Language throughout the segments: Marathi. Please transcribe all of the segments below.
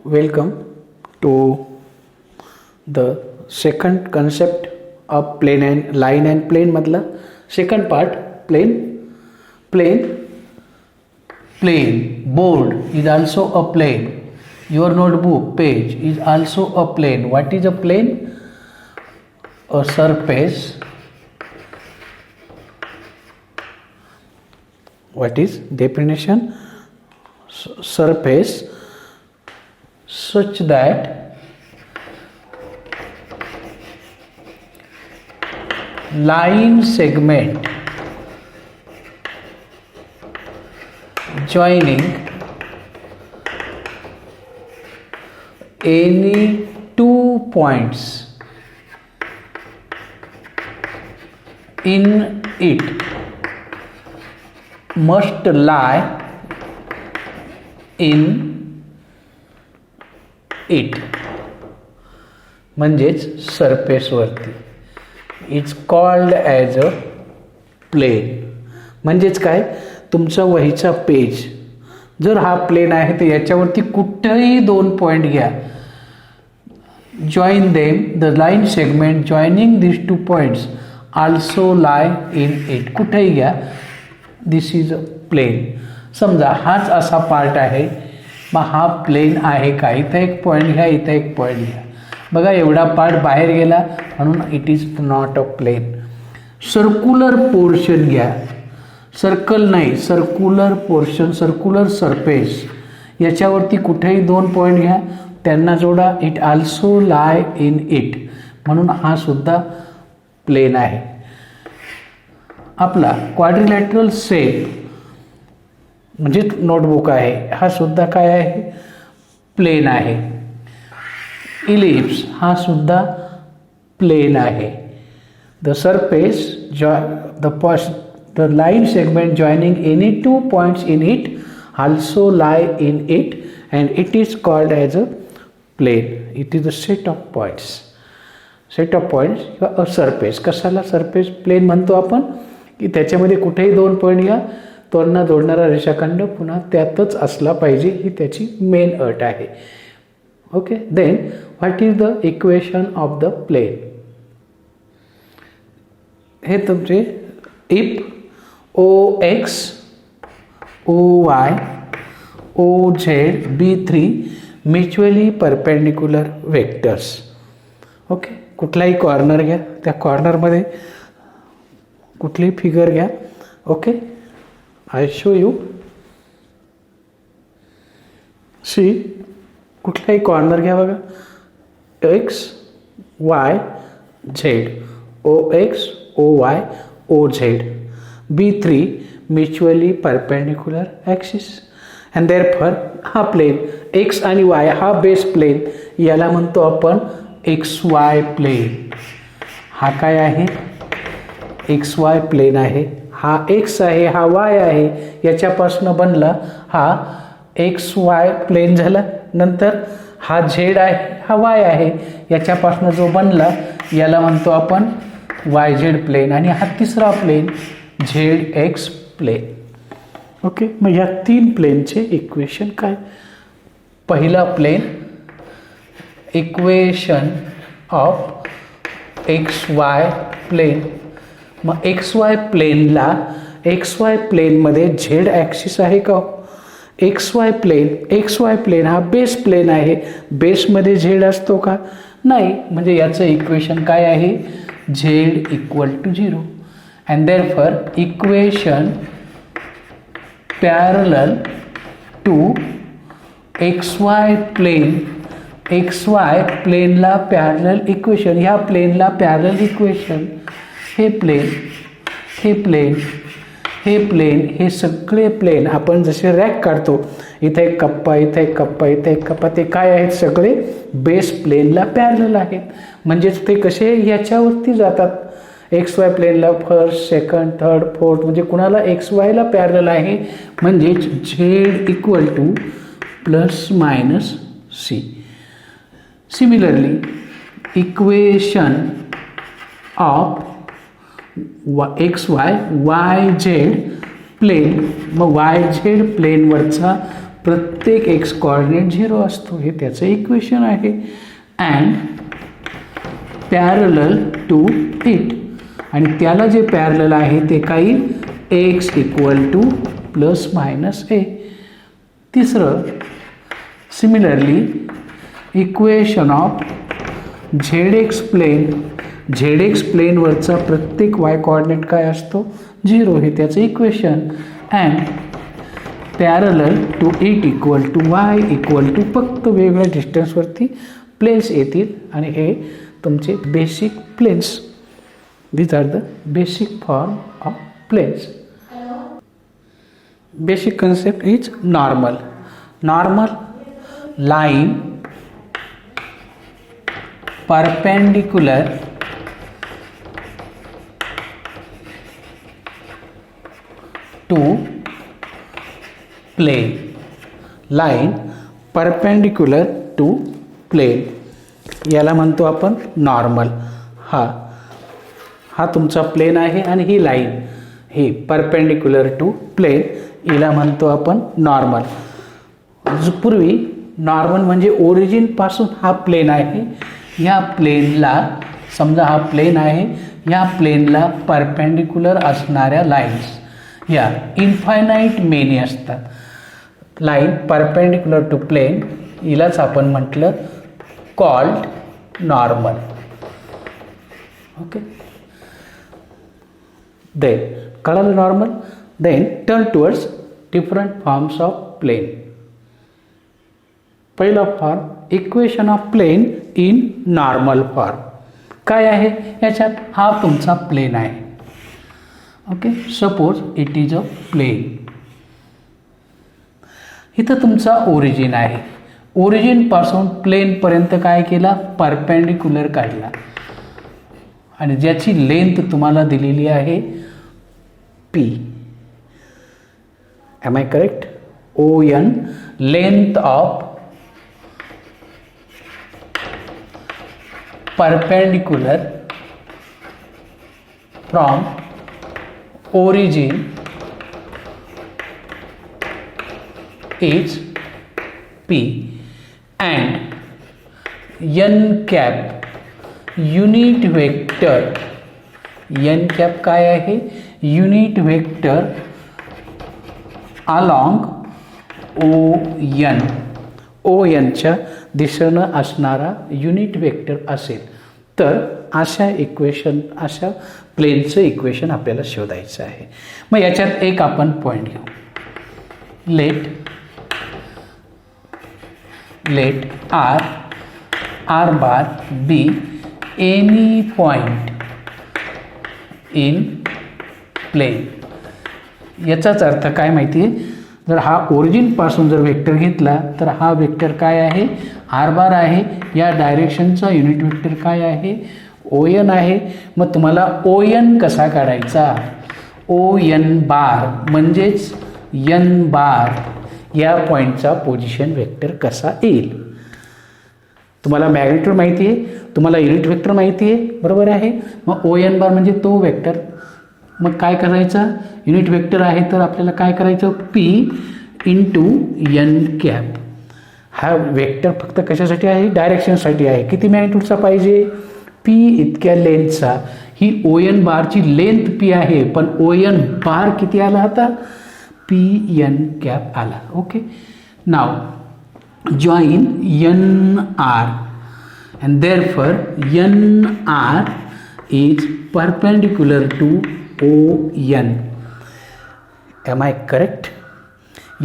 Welcome to the second concept of plane and line and plane madla second part plane board is also a plane. Your notebook page is also a plane. What is a plane? A surface. What is definition? Surface such that line segment joining any two points in it must lie in it म्हणजेच सरफेसवरती it's called as a plane. म्हणजेच काय, तुमचा वहीचा पेज जर हा प्लेन आहे तर याच्यावरती कुठेही दोन पॉईंट घ्या, join them the line segment joining this to points also lie in it. कुठेही घ्या, दिस इज अ प्लेन. समजा हाच असा पार्ट आहे, मग हा प्लेन आहे का, इथं एक पॉईंट घ्या, इथं एक पॉईंट घ्या. बघा एवढा पार्ट बाहेर गेला म्हणून it is not a plane. Circular portion घ्या, सर्कल नाही, सर्क्युलर पोर्शन, सर्क्युलर सरफेस, याच्यावरती कुठेही दोन पॉईंट घ्या, त्यांना जोडा, it also lie in it, म्हणून हा सुद्धा प्लेन आहे. आपला क्वाड्रिलॅटरल शेप म्हणजे नोटबुक आहे, हा सुद्धा काय आहे, प्लेन आहे. इलिप्स हा सुद्धा प्लेन आहे. The surface the line segment joining any two points in it also lie in it and it is called as a plane. It is a set of points. Set of points किंवा अ सरफेस. कशाला सरफेस प्लेन म्हणतो आपण, की त्याच्यामध्ये कुठेही दोन पॉईंट घ्या, त्यांना जोडणारा रेषाखंड पुन्हा त्यातच असला पाहिजे, ही त्याची मेन अट आहे. Okay, then what is the equation of the plane. हे तुमचे if O X O Y O Z B3 mutually perpendicular vectors. Okay, कुठलाही कॉर्नर घ्या, त्या कॉर्नरमध्ये कुठलीही फिगर घ्या. Okay, I show you. See, कुठलाही कॉर्नर घ्या बघा, X Y Z, O X O Y O Z, B3 mutually perpendicular axis and therefore हा प्लेन एक्स आणि वाय हा बेस प्लेन, याला म्हणतो आपण एक्स वाय प्लेन. हा काय आहे, एक्स वाय प्लेन आहे. हा एक्स आहे, हा वाय आहे, याच्यापासून बनला हा एक्स वाय प्लेन झाला. नंतर हा झेड आहे, हा वाय आहे, याच्यापासून जो बनला याला म्हणतो आपण वाय झेड प्लेन. आणि हा तिसरा plane Z x plane. Okay, मग ह्या तीन प्लेनचे इक्वेशन काय. पहिला plane, equation of X Y plane. मग एक्स वाय प्लेनला, एक्स वाय प्लेनमध्ये झेड ॲक्सिस आहे का, एक्स वाय प्लेन हा बेस प्लेन आहे, बेसमध्ये झेड असतो का, नाही. म्हणजे याचं इक्वेशन काय आहे, Z equal to 0 and therefore equation parallel to X Y plane. X Y प्लेनला पॅरलल इक्वेशन, ह्या प्लेनला पॅरलल इक्वेशन, हे प्लेन, हे प्लेन, हे प्लेन, हे सगळे प्लेन आपण जसे रॅक काढतो, इथे एक कप्पा, इथे एक कप्पा, इथे एक कप्पा, ते काय आहेत, सगळे बेस प्लेनला पॅरलल आहेत. म्हणजेच ते कसे याच्यावरती जातात, एक्स वाय प्लेनला फर्स्ट सेकंड थर्ड फोर्थ, म्हणजे कुणाला एक्स वायला पॅरलल आहे, म्हणजेच Z equal to plus minus C. Similarly equation of X Y Y Z plane, मग वाय झेड प्लेनवरचा प्रत्येक एक्स कॉर्डिनेट 0 असतो, हे त्याचं इक्वेशन आहे. अँड पॅरलल टू इट, आणि त्याला जे पॅरलल आहे ते काही x equal to plus minus a. तिसरं, similarly equation of z x plane, Z x प्लेनवरचा प्रत्येक वाय कॉर्डिनेट काय असतो 0, हे त्याचं equation. And parallel to it equal to y equal to, फक्त वेगवेगळ्या डिस्टन्सवरती प्लेन्स येतील आणि हे तुमचे basic planes. These are the basic form of planes. Basic concept is normal. Normal line perpendicular to plane. Line perpendicular to plane. याला म्हणतो आपण नॉर्मल. हा तुमचा प्लेन आहे आणि ही लाईन ही परपेंडिक्युलर टू प्लेन, हिला म्हणतो आपण नॉर्मल. पूर्वी नॉर्मल म्हणजे ओरिजिनपासून हा प्लेन आहे, या प्लेनला समजा हा प्लेन आहे, या प्लेनला परपेंडिक्युलर असणाऱ्या लाईन्स या इन्फायनाईट मेनी असतात. लाईन परपेंडिक्युलर टू प्लेन हिलाच आपण म्हटलं कॉल्ड नॉर्मल. ओके, then कळालं normal. then turn towards different forms of plane. पहिला form equation of plane in normal form. काय आहे याच्यात, हा तुमचा प्लेन आहे. Okay, suppose it is a plane. इथं तुमचा ओरिजिन आहे, ओरिजिनपासून प्लेनपर्यंत काय केला, परपेंडिक्युलर काढला आणि ज्याची लेंथ तुम्हाला दिलेली आहे P. Am I correct? O N, length of perpendicular from origin is P and n cap unit vector, n cap काय आहे, युनिट वेक्टर along ओ एनच्या दिशेनं असणारा युनिट वेक्टर असेल तर अशा इक्वेशन, अशा प्लेनचं इक्वेशन आपल्याला शोधायचं आहे. मग याच्यात एक आपण पॉईंट घेऊ. Let R bar be any point in plane. याचाच अर्थ काय माहिती आहे, जर हा ओरिजिनपासून जर वेक्टर घेतला तर हा वेक्टर काय आहे, आर बार आहे. या डायरेक्शनचा युनिट वेक्टर काय आहे, ओ एन आहे. मग तुम्हाला ओ एन कसा काढायचा, ओ एन बार म्हणजेच एन बार या पॉईंटचा पोझिशन वेक्टर कसा येईल. तुम्हाला मॅग्निट्यूड माहिती आहे, तुम्हाला युनिट वेक्टर माहिती आहे, बरोबर आहे. मग ओ एन बार म्हणजे तो वेक्टर. मग काय करायचा, युनिट वेक्टर आहे तर आपल्याला काय करायचं, पी इंटू एन कॅप. हा वेक्टर फक्त कशासाठी आहे, डायरेक्शनसाठी आहे. किती मॅग्निट्यूडचा पाहिजे, पी इतक्या लेंथचा. ही ओ एन बारची लेंथ पी आहे, पण ओ एन बार किती आला आता, पी एन कॅप आला. Okay, now join N R and therefore N R is perpendicular to O N. Am I correct?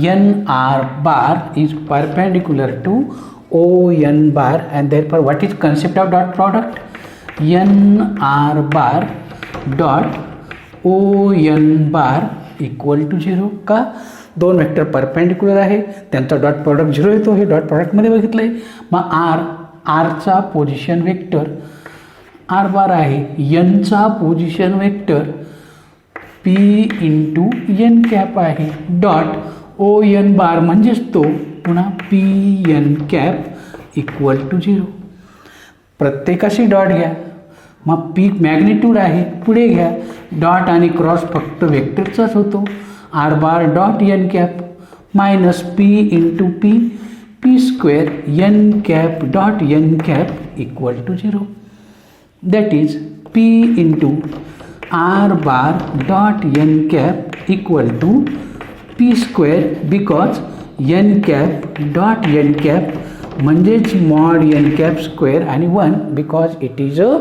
N R bar is perpendicular to O N bar and therefore what is concept of dot product, N R bar dot O N bar equal to 0. का, दोन वेक्टर परपेंडिक्युलर आहे, त्यांचा डॉट प्रॉडक्ट 0 येतो. हे डॉट प्रॉडक्टमध्ये बघितलं आहे. मग आरचा पोझिशन वेक्टर आर बार आहे, एनचा position vector p into n cap आहे, डॉट ओ एन बार म्हणजेच तो पुन्हा p N cap equal to 0. प्रत्येकाशी डॉट घ्या. मग पी मॅग्निट्यूड आहे, पुढे घ्या डॉट आणि क्रॉस फक्त वेक्टरचाच होतो. R bar dot N cap minus P into P square N cap dot N cap equal to 0. That is P into R bar dot N cap equal to P square because N cap dot N cap म्हणजेच मॉड एन कॅप स्क्वेअर आणि 1 because it is a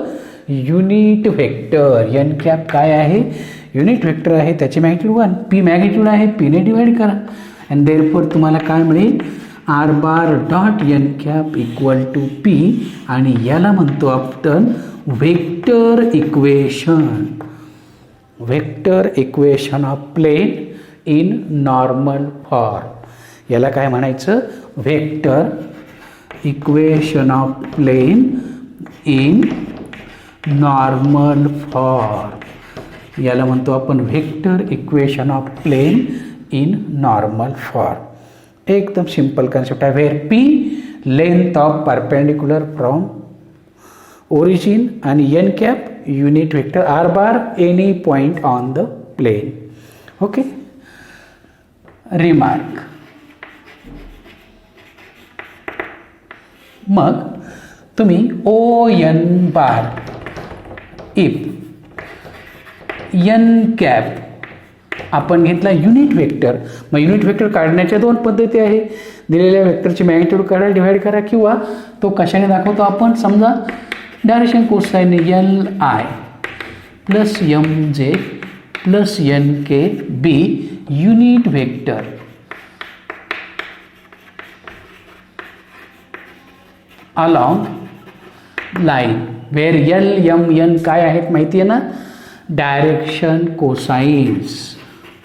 unit vector. N cap काय आहे? युनिट व्हेक्टर आहे, त्याची मॅग्निट्यूड 1. पी मॅग्निट्यूड आहे, पीने डिवाइड करा अँड देअरफॉर तुम्हाला काय मिळेल? R bar dot N cap equal to P आणि याला म्हणतो आपण vector equation. Vector equation of plane in normal form. याला काय म्हणायचं? Vector equation of plane in normal form. याला म्हणतो आपण vector equation of plane in normal form. एकदम सिंपल कन्सेप्ट आहे. Where p length of perpendicular from origin आणि N cap unit vector r bar any point on the plane. Okay. Remark. मग तुम्ही O N bar if N cap आपण घेतला युनिट व्हेक्टर. मग युनिट व्हेक्टर काढण्याच्या 2 पद्धती आहे. दिलेल्या व्हेक्टरची मॅग्निट्यूड काढा, डिव्हाइड करा, किंवा तो कशाने दाखवतो आपण? समजा direction cosine l I plus M जे plus N k be unit vector along line where l m n काय आहेत माहिती आहे ना? Direction cosines.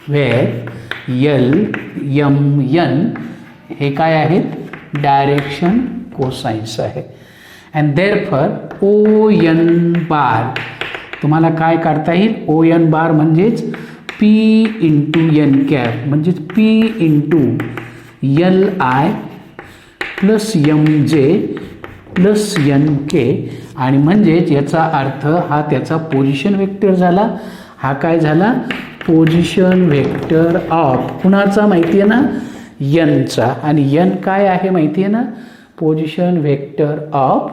Where l m n हे काय आहेत? डायरेक्शन कोसाइन्स आहे. And therefore o N bar तुम्हाला काय काढता येईल? ओ एन बार म्हणजेच पी इंटू एन कॅप म्हणजेच p into l I plus M जे प्लस एन के आणि म्हणजेच याचा अर्थ हा त्याचा पोझिशन व्हेक्टर झाला. हा काय झाला? पोझिशन व्हेक्टर ऑफ कुणाचा माहिती आहे ना? एनचा. आणि एन काय आहे माहिती आहे ना? Position vector of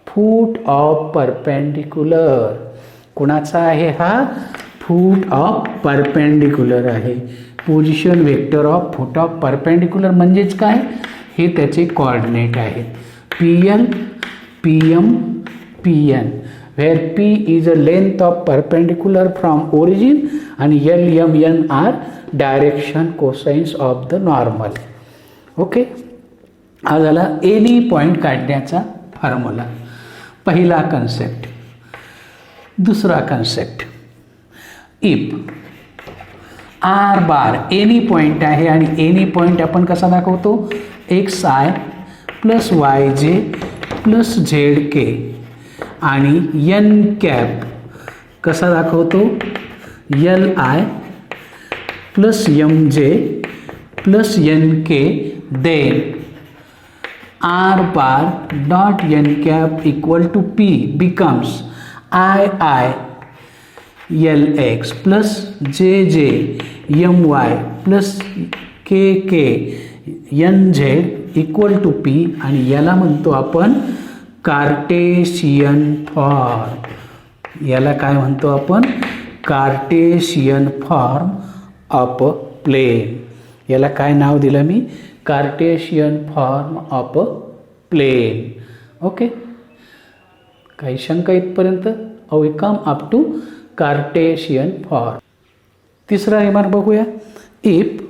foot of perpendicular. कुणाचा आहे हा? फूट ऑफ परपेंडिक्युलर आहे. Position vector of foot of perpendicular म्हणजेच काय? हे त्याचे कोऑर्डिनेट आहेत. P l p m p n where p is a length of perpendicular from origin आणि l m n are direction cosines of the normal. Okay. हा झाला एनी पॉईंट काढण्याचा फॉर्म्युला. पहिला कन्सेप्ट. दुसरा concept if r bar any point आहे आणि एनी पॉईंट आपण कसा दाखवतो? X I plus Y J plus Z K आणि एन कॅप कसा दाखवतो? एल आय प्लस एम जे plus N K then R bar dot N cap equal to P becomes I I L x plus J J M Y plus K K N Z equal to P आणि याला म्हणतो आपण कार्टेशियन फॉर्म. याला काय म्हणतो आपण? Cartesian form of a plane. याला काय नाव दिलं मी? Cartesian form of a plane. Okay. काही शंका इथपर्यंत? We come up to Cartesian form. तिसरा रिमार्क बघूया. If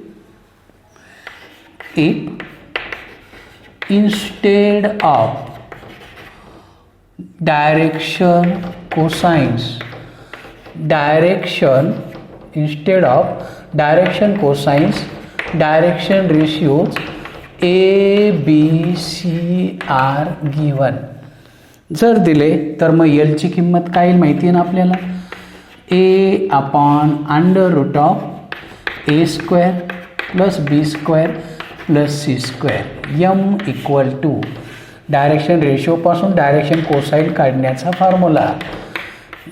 instead of direction cosines direction ratios A B C are given. जर दिले तर मग एलची किंमत काय येईल माहिती आहे ना आपल्याला? A upon under root of a square plus b square plus c square m equal to direction रेशोपासून डायरेक्शन कोसाइन काढण्याचा formula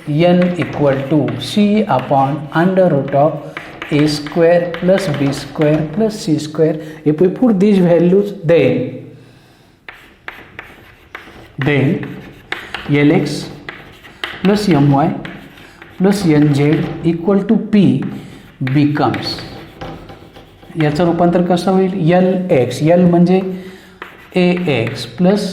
n equal to c upon under root of a square plus b square plus c square. If we put these values, then lx plus my plus nz equal to p becomes, याचं रूपांतर कसं होईल, एल एक्स, एल म्हणजे a x plus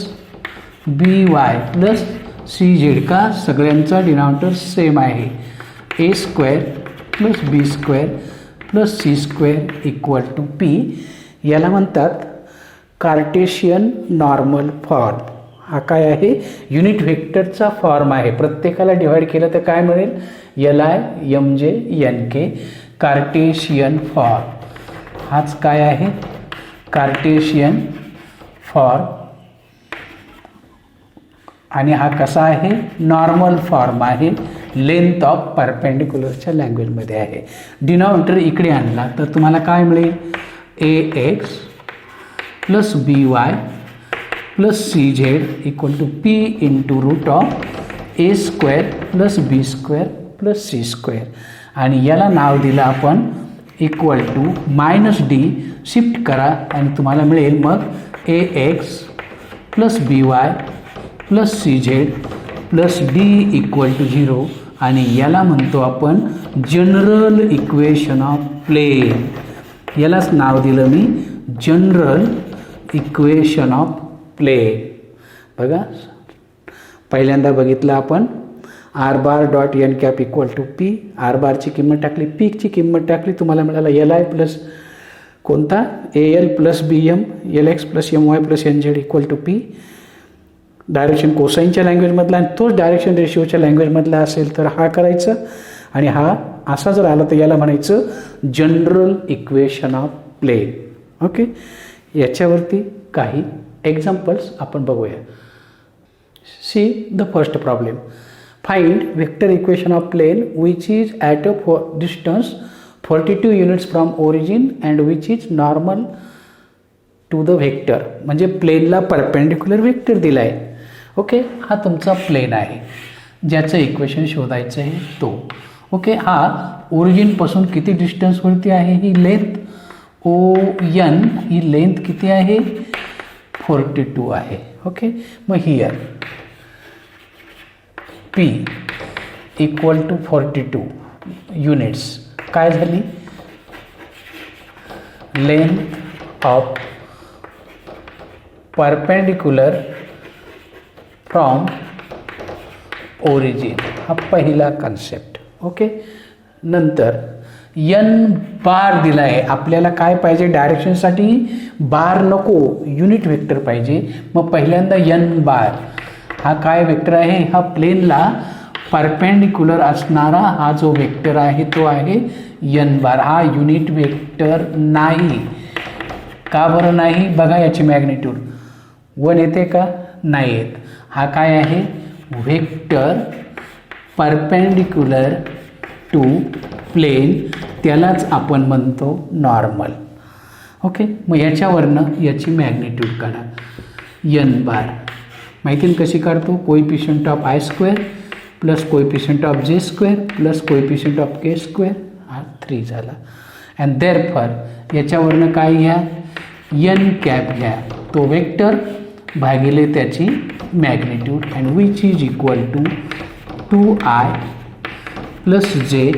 b y plus c z. का सगळ्यांचा डिनॉमिनेटर सेम आहे. A square plus b square plus c square equal to p. याला म्हणतात कार्टेशियन नॉर्मल फॉर्म. हा काय आहे, युनिट व्हेक्टरचा फॉर्म आहे. प्रत्येकाला डिवाइड केलं तर काय मिळेल, l i m j n k, Cartesian form. हाच काय आहे, कार्टेशियन फॉर्म. आणि हा कसा आहे, नॉर्मल फॉर्म आहे. लेंथ ऑफ परपेंडिक्युलरच्या लँग्वेजमध्ये आहे. डिनॉमिनेटर इकडे आणला तर तुम्हाला काय मिळेल, a x plus b y plus c z equal to p into root of a square plus b square plus c square. आणि याला नाव दिलं आपण equal to minus d. Shift करा आणि तुम्हाला मिळेल मग a x plus b y plus c z plus d equal to 0. आणि याला म्हणतो आपण जनरल इक्वेशन ऑफ प्लेन. यालाच नाव दिलं मी जनरल इक्वेशन ऑफ प्लेन. बघा, पहिल्यांदा बघितलं आपण R bar dot N cap equal to P. R बारची किंमत टाकली, पीची किंमत टाकली, तुम्हाला मिळाला एल आय प्लस कोणता, a l plus b m l x plus m Y plus n Z equal to p. Direction कोसाईनच्या लँग्वेजमधला आणि तोच डायरेक्शन रेशिओच्या लँग्वेजमधला असेल तर हा करायचं. आणि हा असा जर आला तर याला म्हणायचं general equation of plane. Okay, याच्यावरती काही एक्झाम्पल्स आपण बघूया. See the first problem. Find vector equation of plane which is at a distance 42 units from origin and which is normal to the vector. म्हणजे प्लेनला परपेंडिक्युलर व्हेक्टर दिला आहे. ओके, हा तुमचा प्लेन आहे ज्याचं इक्वेशन शोधायचं आहे तो. ओके, हा ओरिजिनपासून किती डिस्टन्सवरती आहे, ही लेंथ ओ एन, ही लेंथ किती आहे 42 आहे. ओके, मग here P equal to 42 units काय झाली, length of perpendicular from origin. हा पहिला कन्सेप्ट. ओके, नंतर एन बार दिला आहे. आपल्याला काय पाहिजे, डायरेक्शनसाठी बार नको, युनिट वेक्टर पाहिजे. मग पहिल्यांदा एन बार हा काय वेक्टर आहे, हा प्लेनला परपेंडिक्युलर असणारा हा जो वेक्टर आहे तो आहे एन बार. हा युनिट वेक्टर नाही. का बरं नाही, बघा याची मॅग्निट्यूड 1 येते का, नाही येत. हा काय आहे, वेक्टर परपेंडिक्युलर टू प्लेन, त्यालाच आपण म्हणतो नॉर्मल. ओके, मग याच्यावरनं याची मॅग्निट्यूड काढा. एन बार माहिती कशी काढतो, coefficient of i square plus coefficient of j square plus coefficient of k square. हा 3 झाला. अँड देअरफॉर याच्यावरनं काय घ्या, एन कॅप घ्या, तो वेक्टर भागिले त्याची magnitude, and which is equal to 2i plus जे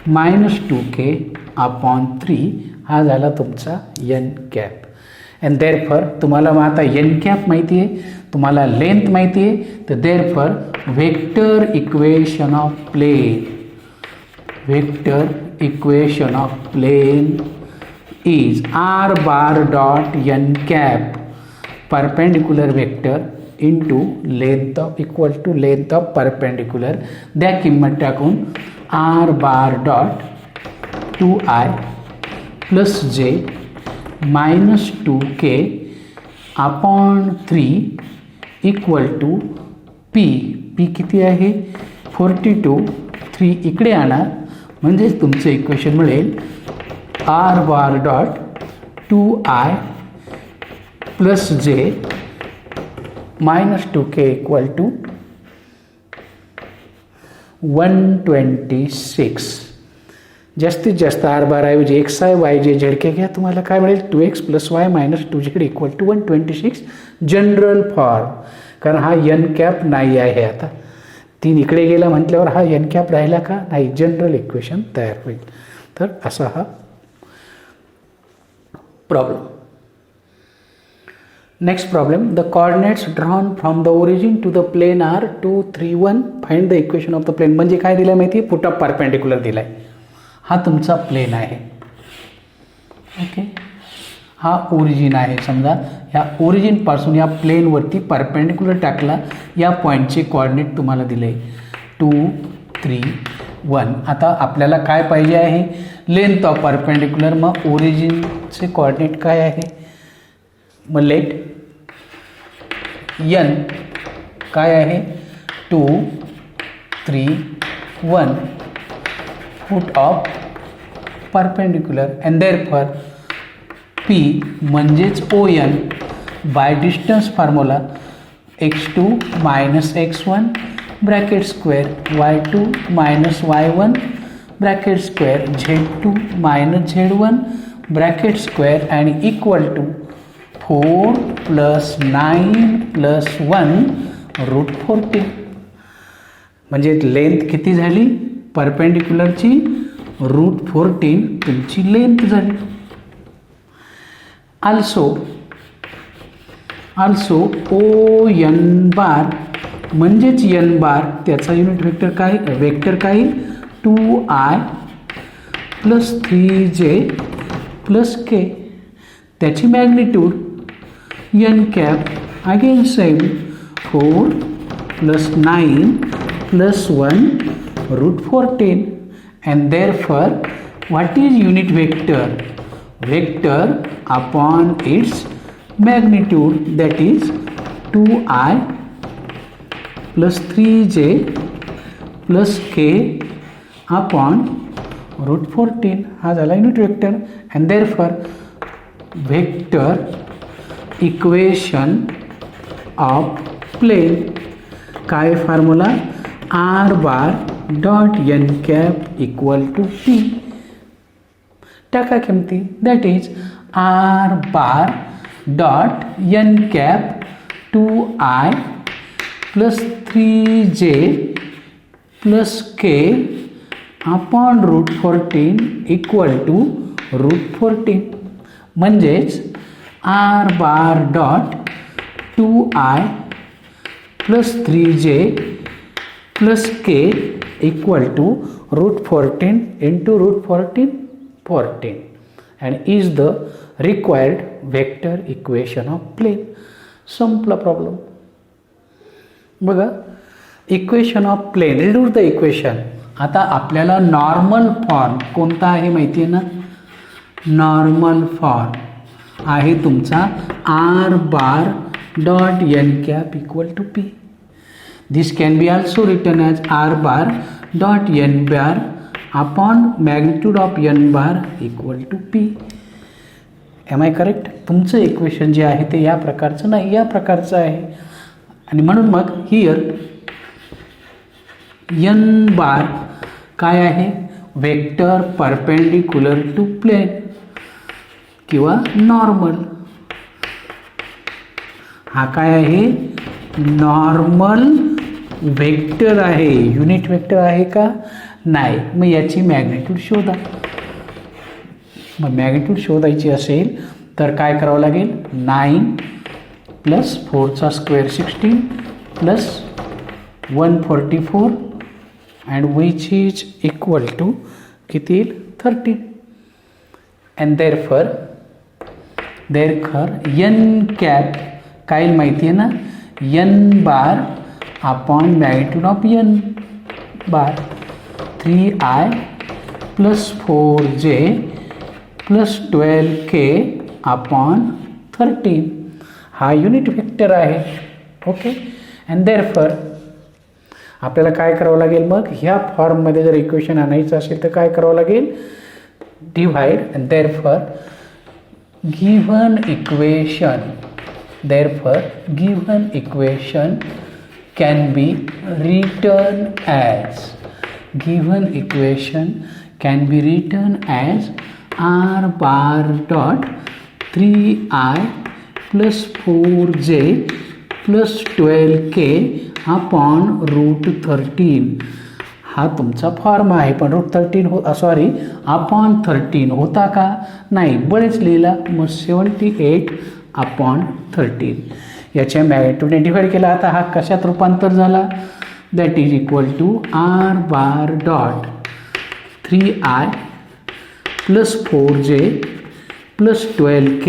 मायनस 2k अपॉन 3. हा झाला तुमचा एन कॅप. अँड देअरफॉर तुम्हाला मग आता एन कॅप माहिती आहे, तुम्हाला लेंथ माहिती आहे, तर therefore vector equation of plane, vector equation of plane is R bar dot N cap perpendicular vector into length of equal to length of perpendicular. द्या किंमत टाकून r bar dot 2i plus जे minus 2k upon 3 equal to p. P किती आहे 42. 3 इकडे आणा म्हणजेच तुमचं इक्वेशन मिळेल R bar dot 2i plus जे मायनस 2k इक्वल टू 126. जास्तीत जास्त आर बार ऐवजी X I Y J Z K घ्या, तुम्हाला काय मिळेल 2x + y - 2z equal to 126 general form. कारण हा एन कॅप नाही आहे, आता 3 इकडे गेला म्हटल्यावर हा एन कॅप राहिला का नाही, जनरल इक्वेशन तयार होईल. तर असा हा problem. Next problem, the coordinates drawn from the origin to the plane are 2, 3, 1. Find the equation of the plane. म्हणजे काय दिलं माहिती आहे, पुट ऑफ परपेंडिक्युलर दिला आहे. हा तुमचा प्लेन आहे. ओके, हा ओरिजिन आहे. समजा ह्या ओरिजिनपासून या प्लेनवरती परपेंडिक्युलर टाकला, या पॉईंटचे कोऑर्डिनेट तुम्हाला दिले 2, 3, 1. आता आपल्याला काय पाहिजे आहे, लेंथ ऑफ परपेंडिक्युलर. मग ओरिजिनचे कोऑर्डिनेट काय आहे, मग लेट एन काय आहे 2, 3, 1 foot of perpendicular. And therefore p म्हणजेच o n by distance formula x2 - x1 bracket square, y2 - y1 bracket square, z2 - z1 bracket square आणि इक्वल टू 4 + 9 + 1 √14. म्हणजे लेंथ किती झाली परपेंडिक्युलरची, √14 तुमची लेंथ झाली. आल्सो ओ एन बार म्हणजेच एन बार, त्याचा युनिट वेक्टर काय, वेक्टर 2i + 3j + k. त्याची magnitude N cap again same 4 + 9 + 1 √14. and therefore what is unit vector, vector upon its magnitude, that is 2i + 3j + k upon √14. हा झाला unit vector. and therefore vector equation of plane काय formula, r bar dot N cap equal to P. टाका किमती, that is R bar dot N cap 2i + 3j + k upon √14 equal to √14. म्हणजेच R bar dot 2i + 3j + k equal to √14 into √14 14 and is the required vector equation of plane. संपला प्रॉब्लेम. बघा, equation of plane, reduce the equation. आता आपल्याला नॉर्मल फॉर्म कोणता आहे माहिती आहे ना, नॉर्मल फॉर्म आहे तुमचा R bar dot N cap equal to P. This can be also written as r bar dot n bar upon magnitude of n bar equal to p. Am I correct? तुमचं इक्वेशन जे आहे ते या प्रकारचं नाही, या प्रकारचं आहे. आणि म्हणून मग हिअर n बार काय आहे, वेक्टर परपेंडिक्युलर टू प्लेन किंवा नॉर्मल. हा काय आहे, नॉर्मल वेक्टर आहे. युनिट वेक्टर आहे का नाही, मग याची मॅग्निट्यूड शोधा. मग मॅग्निट्यूड शोधायची असेल तर काय करावं लागेल, 9 + 4चा square 16 + 144 and which is equal to किती येईल 13. अँड देअरफॉर एन कॅप काय माहिती आहे ना, N bar upon magnitude of N bar 3i + 4j + 12k upon 13. हा युनिट वेक्टर आहे. ओके, अँड देअरफॉर आपल्याला काय करावं लागेल, मग ह्या फॉर्ममध्ये जर इक्वेशन आणायचं असेल तर काय करावं लागेल, divide. And therefore given equation, therefore given equation can be written as, given equation can be written as r bar dot 3i plus 4j plus 12k upon root 13. हा तुमचा फॉर्म आहे, पण रूट 13 अपॉन 13 होता का? नाही, बरेच लिहिला. मग 78 अपॉन 13 याच्या मॅग्निट्यूडने डिवाइड केला. आता हा कशात रूपांतर झाला? That is equal to R bar dot 3i plus 4j plus 12k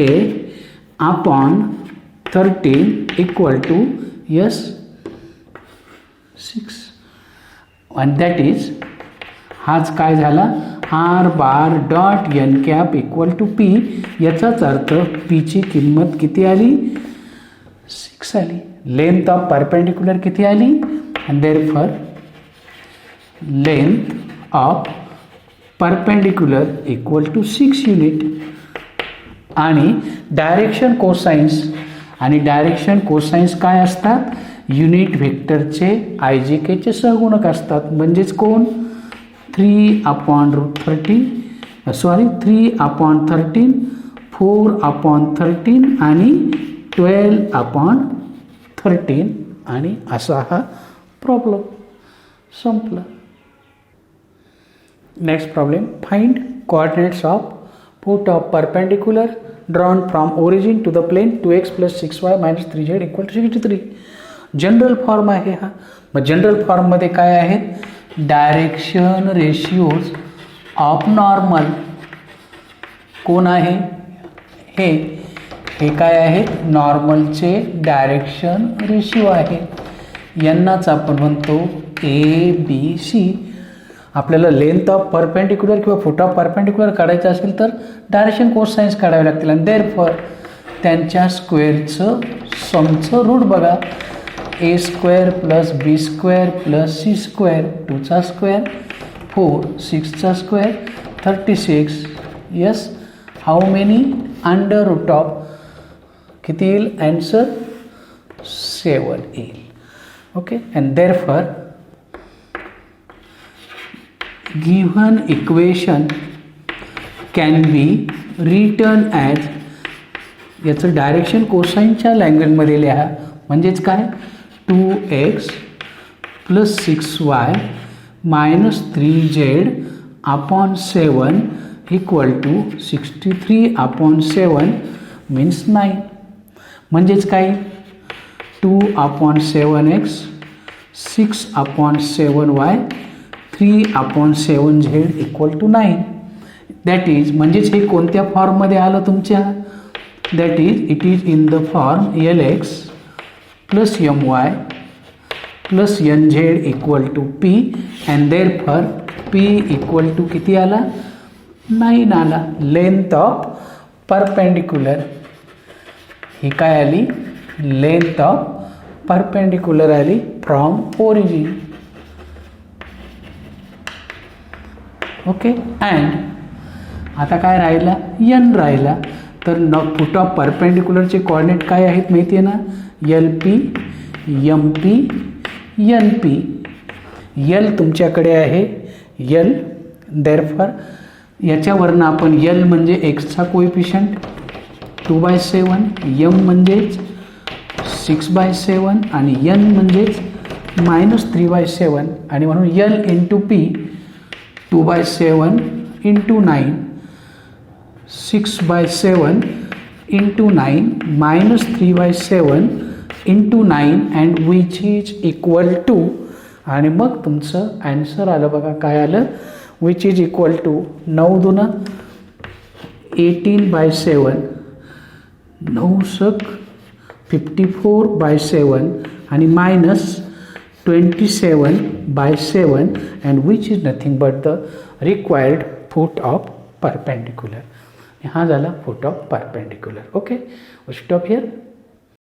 upon 13 equal to 6. and that is हाच काय झाला? R bar dot N cap equal to P. याचाच अर्थ पीची किंमत किती आली? 6 आली. लेंथ ऑफ परपेंडिक्युलर किती आली? and therefore length of perpendicular equal to 6 unit. आणि डायरेक्शन कोसाइन्स आणि डायरेक्शन कोसाइन्स काय असतात? युनिट व्हेक्टरचे आय जी केचे सहगुणक असतात. म्हणजेच कोण? 3 अपॉन रूट 3 अपॉन 13 4 अपॉन 13 आणि 12 अपॉन 13. आणि असा हा प्रॉब्लेम संपला. Next problem. Find coordinates of put of perpendicular drawn from origin to the plane 2x plus 6y minus 3z equal to 63. General form आहे हा. मग जनरल फॉर्ममध्ये काय आहेत? डायरेक्शन रेशिओज ऑफ नॉर्मल कोण आहे? हे काय आहेत? नॉर्मलचे डायरेक्शन रेशिओ आहे. यांनाच आपण म्हणतो ABC. आपल्याला लेंथ ऑफ परपेंडिक्युलर किंवा फुट ऑफ परपेंडिक्युलर काढायचं असेल तर डायरेक्शन कोसाइन्स काढावे लागतील. आणि देअरफॉर त्यांच्या स्क्वेअरचं समचं रूट बघा. A square plus b square plus c square 2चा स्क्वेअर 4 6चा square 36. Yes, how many? Under root of किती येईल? ॲन्सर 7 येईल. Okay. And therefore given equation can be written as, याचं डायरेक्शन कोसाइनच्या लँग्वेजमध्ये लिहा. म्हणजेच काय? 2x plus 6y minus 3z upon 7 equal to 63 upon 7 means 9. म्हणजेच काय? 2 upon 7x 6 upon 7y 3 upon 7z equal to 9. That is म्हणजेच हे कोणत्या फॉर्ममध्ये आलं तुमच्या? That is it is in the form LX plus MY plus NZ equal to P. And therefore P equal to किती आला? 9 आला. लेंथ ऑफ परपेंडिक्युलर ही काय आली? लेंथ ऑफ परपेंडिक्युलर आली फ्रॉम ओरिजिन. ओके. अँड आता काय राहिला? एन राहिला. तर फुट ऑफ परपेंडिक्युलरचे कॉर्डिनेट काय आहेत माहिती आहे ना? LP MP NP. L तुमच्याकडे आहे L. देअरफॉर याच्यावरनं आपण L म्हणजे एक्सचा कोएफिशियंट 2/7, M म्हणजेच 6/7 आणि N म्हणजेच -3/7. आणि म्हणून L into P 2/7 into 9 6/7 into 9 minus 3/7 into 9 and which is equal to. आणि मग तुमचं ॲन्सर आलं बघा. काय आलं? which is equal to 9 दूना 18/7 9 सक 54/7 आणि minus 27/7 and which is nothing but the required foot of perpendicular. हा झाला foot of perpendicular. okay, we stop here.